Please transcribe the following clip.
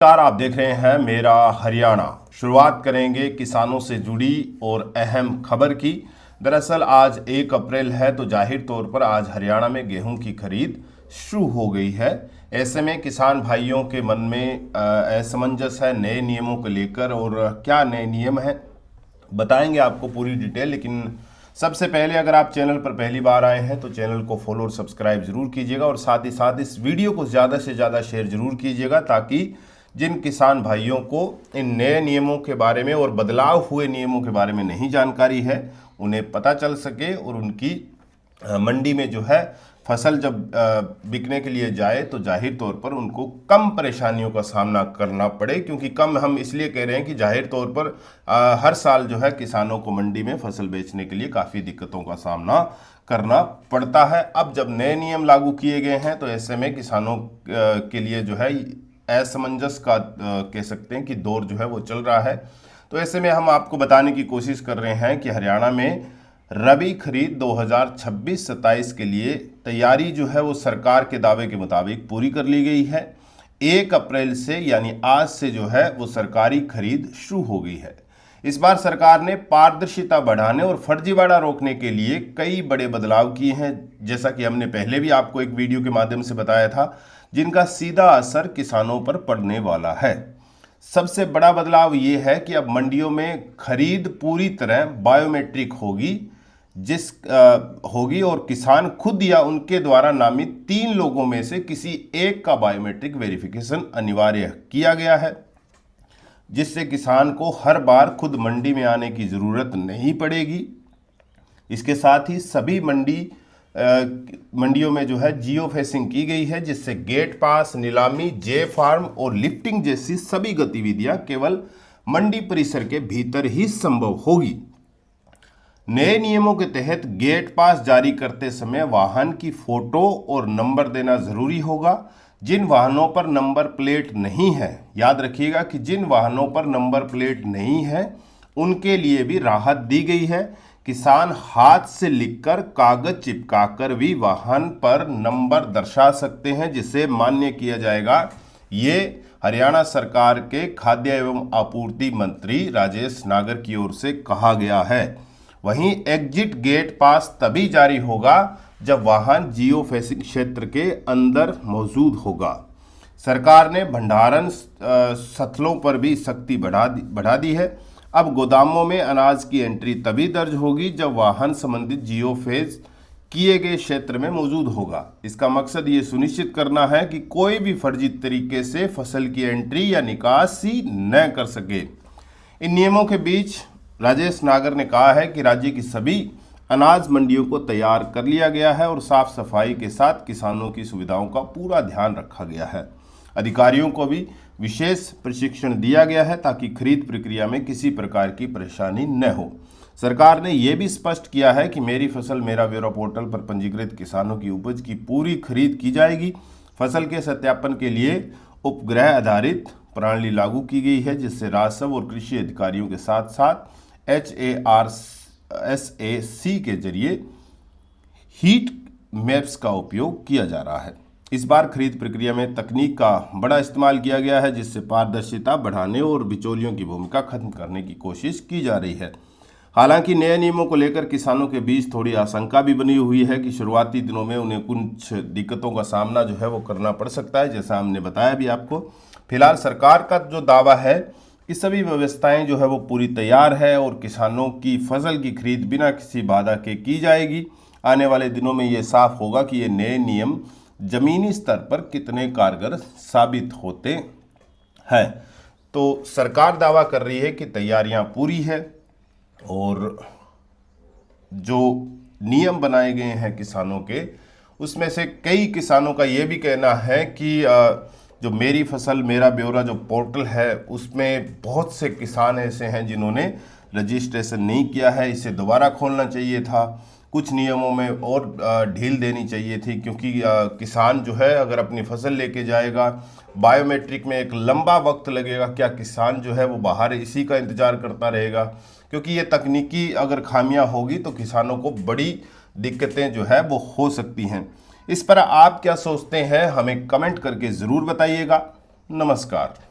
नमस्कार, आप देख रहे हैं मेरा हरियाणा। शुरुआत करेंगे किसानों से जुड़ी और अहम खबर की। दरअसल आज 1 अप्रैल है, तो जाहिर तौर पर आज हरियाणा में गेहूं की खरीद शुरू हो गई है। ऐसे में किसान भाइयों के मन में असमंजस है नए नियमों को लेकर, और क्या नए नियम हैं बताएंगे आपको पूरी डिटेल। लेकिन सबसे पहले अगर आप चैनल पर पहली बार आए हैं तो चैनल को फॉलो और सब्सक्राइब जरूर कीजिएगा, और साथ ही साथ इस वीडियो को ज़्यादा से ज़्यादा शेयर जरूर कीजिएगा, ताकि जिन किसान भाइयों को इन नए नियमों के बारे में और बदलाव हुए नियमों के बारे में नहीं जानकारी है, उन्हें पता चल सके और उनकी मंडी में जो है फसल जब बिकने के लिए जाए तो जाहिर तौर पर उनको कम परेशानियों का सामना करना पड़े। क्योंकि कम हम इसलिए कह रहे हैं कि जाहिर तौर पर हर साल जो है किसानों को मंडी में फसल बेचने के लिए काफ़ी दिक्कतों का सामना करना पड़ता है। अब जब नए नियम लागू किए गए हैं तो ऐसे में किसानों के लिए जो है असमंजस का कह सकते हैं कि दौर जो है वो चल रहा है। तो ऐसे में हम आपको बताने की कोशिश कर रहे हैं कि हरियाणा में रबी खरीद 2026-27 के लिए तैयारी जो है वो सरकार के दावे के मुताबिक पूरी कर ली गई है। 1 अप्रैल से यानी आज से जो है वो सरकारी खरीद शुरू हो गई है। इस बार सरकार ने पारदर्शिता बढ़ाने और फर्जीवाड़ा रोकने के लिए कई बड़े बदलाव किए हैं, जैसा कि हमने पहले भी आपको एक वीडियो के माध्यम से बताया था, जिनका सीधा असर किसानों पर पड़ने वाला है। सबसे बड़ा बदलाव ये है कि अब मंडियों में खरीद पूरी तरह बायोमेट्रिक होगी और किसान खुद या उनके द्वारा नामित 3 लोगों में से किसी एक का बायोमेट्रिक वेरिफिकेशन अनिवार्य किया गया है, जिससे किसान को हर बार खुद मंडी में आने की ज़रूरत नहीं पड़ेगी। इसके साथ ही सभी मंडियों में जो है जियो फेंसिंग की गई है, जिससे गेट पास, नीलामी, जे फार्म और लिफ्टिंग जैसी सभी गतिविधियां केवल मंडी परिसर के भीतर ही संभव होगी। नए नियमों के तहत गेट पास जारी करते समय वाहन की फोटो और नंबर देना जरूरी होगा। जिन वाहनों पर नंबर प्लेट नहीं है, याद रखिएगा कि जिन वाहनों पर नंबर प्लेट नहीं है उनके लिए भी राहत दी गई है। किसान हाथ से लिखकर कागज चिपकाकर भी वाहन पर नंबर दर्शा सकते हैं, जिसे मान्य किया जाएगा। ये हरियाणा सरकार के खाद्य एवं आपूर्ति मंत्री राजेश नागर की ओर से कहा गया है। वहीं एग्जिट गेट पास तभी जारी होगा जब वाहन जियो फेंसिंग क्षेत्र के अंदर मौजूद होगा। सरकार ने भंडारण स्थलों पर भी सख्ती बढ़ा दी है। अब गोदामों में अनाज की एंट्री तभी दर्ज होगी जब वाहन संबंधित जियो फेंस किए गए क्षेत्र में मौजूद होगा। इसका मकसद ये सुनिश्चित करना है कि कोई भी फर्जी तरीके से फसल की एंट्री या निकासी न कर सके। इन नियमों के बीच राजेश नागर ने कहा है कि राज्य की सभी अनाज मंडियों को तैयार कर लिया गया है और साफ सफाई के साथ किसानों की सुविधाओं का पूरा ध्यान रखा गया है। अधिकारियों को भी विशेष प्रशिक्षण दिया गया है ताकि खरीद प्रक्रिया में किसी प्रकार की परेशानी न हो। सरकार ने यह भी स्पष्ट किया है कि मेरी फसल मेरा ब्यौरा पोर्टल पर पंजीकृत किसानों की उपज की पूरी खरीद की जाएगी। फसल के सत्यापन के लिए उपग्रह आधारित प्रणाली लागू की गई है, जिससे राजस्व और कृषि अधिकारियों के साथ साथ HARSAC के जरिए हीट मैप्स का उपयोग किया जा रहा है। इस बार खरीद प्रक्रिया में तकनीक का बड़ा इस्तेमाल किया गया है, जिससे पारदर्शिता बढ़ाने और बिचौलियों की भूमिका खत्म करने की कोशिश की जा रही है। हालांकि नए नियमों को लेकर किसानों के बीच थोड़ी आशंका भी बनी हुई है कि शुरुआती दिनों में उन्हें कुछ दिक्कतों का सामना जो है वो करना पड़ सकता है, जैसा हमने बताया भी आपको। फिलहाल सरकार का जो दावा है कि सभी व्यवस्थाएं जो है वो पूरी तैयार है और किसानों की फसल की खरीद बिना किसी बाधा के की जाएगी। आने वाले दिनों में ये साफ होगा कि ये नए नियम जमीनी स्तर पर कितने कारगर साबित होते हैं। तो सरकार दावा कर रही है कि तैयारियां पूरी है, और जो नियम बनाए गए हैं किसानों के, उसमें से कई किसानों का ये भी कहना है कि जो मेरी फसल मेरा ब्यौरा जो पोर्टल है उसमें बहुत से किसान ऐसे हैं जिन्होंने रजिस्ट्रेशन नहीं किया है, इसे दोबारा खोलना चाहिए था। कुछ नियमों में और ढील देनी चाहिए थी, क्योंकि किसान जो है अगर अपनी फसल लेके जाएगा, बायोमेट्रिक में एक लंबा वक्त लगेगा। क्या किसान जो है वो बाहर इसी का इंतज़ार करता रहेगा? क्योंकि ये तकनीकी अगर खामियां होगी तो किसानों को बड़ी दिक्कतें जो है वो हो सकती हैं। इस पर आप क्या सोचते हैं, हमें कमेंट करके ज़रूर बताइएगा। नमस्कार।